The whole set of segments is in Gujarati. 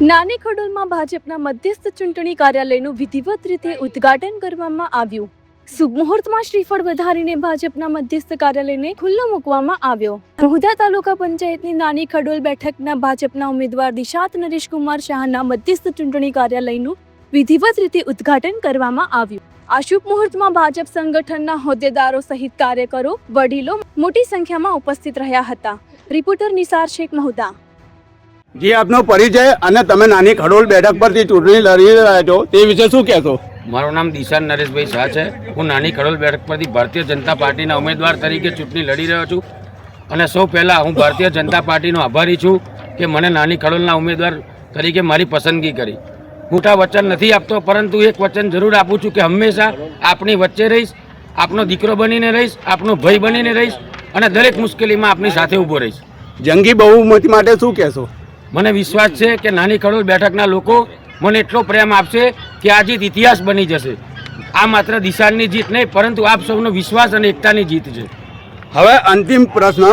નાની ખડોલમાં ભાજપના મધ્યસ્થ ચૂંટણી કાર્યાલયનું વિધિવત રીતે ઉદ્ઘાટન કરવામાં આવ્યું। શુભ મુહૂર્તમાં શ્રીફળ વધારીને ભાજપના મધ્યસ્થ કાર્યાલયને ખુલ્લો મૂકવામાં આવ્યો। મહુધા તાલુકા પંચાયતની નાની ખડોલ બેઠકના ભાજપના ઉમેદવાર દિશાત નરેશકુમાર શાહના મધ્યસ્થ ચૂંટણી કાર્યાલયનું વિધિવત રીતે ઉદ્ઘાટન કરવામાં આવ્યું। આ શુભ મુહૂર્તમાં ભાજપ સંગઠનના હોદ્દેદારો સહિત કાર્યકરો, વડીલો મોટી સંખ્યામાં ઉપસ્થિત રહ્યા હતા। રિપોર્ટર નિસાર શેખ, મહુધા। जी आपनो परिचय અને તમે નાની ખડોલ બેઠક પરથી ચૂંટણી લડી રહ્યા છો તે વિશે શું કહેશો? મારું નામ દિશાન નરેશભાઈ શાહ છે। હું નાની ખડોલ બેઠક પરથી ભારતીય જનતા પાર્ટીના ઉમેદવાર તરીકે ચૂંટણી લડી રહ્યો છું અને સૌ પહેલાં હું ભારતીય જનતા પાર્ટીનો આભારી છું કે મને નાની ખડોલના ઉમેદવાર તરીકે મારી પસંદગી કરી। મોટા વચન નથી આપતો, પરંતુ એક વચન જરૂર આપું છું કે હંમેશા આપણી વચ્ચે રહીશ, આપનો દીકરો બનીને રહીશ, આપનો ભાઈ બનીને રહીશ અને દરેક મુશ્કેલીમાં આપની સાથે ઊભો રહીશ। જંગી બહુમતી માટે શું કહેશો? મને વિશ્વાસ છે કે નાની ખડોલ બેઠકના લોકો મને એટલો પ્રેમ આપશે કે આ જીત ઇતિહાસ બની જશે। આ માત્ર દિશાની જીત નહીં, પરંતુ આપ સૌનો વિશ્વાસ અને એકતાની જીત છે। હવે અંતિમ પ્રશ્ન,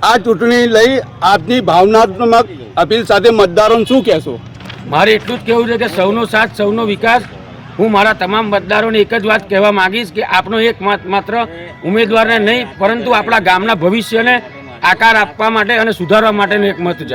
આ ચૂંટણી લઈ આપની ભાવનાત્મક અપીલ સાથે મતદારોને શું કહેશો? મારે એટલું જ કહેવું છે કે સૌનો સાથ, સૌનો વિકાસ। હું મારા તમામ મતદારોને એક જ વાત કહેવા માંગીશ કે આપનો એક માત્ર ઉમેદવારને નહીં, પરંતુ આપણા ગામના ભવિષ્યને આકાર આપવા માટે અને સુધારવા માટેનો એક મત છે।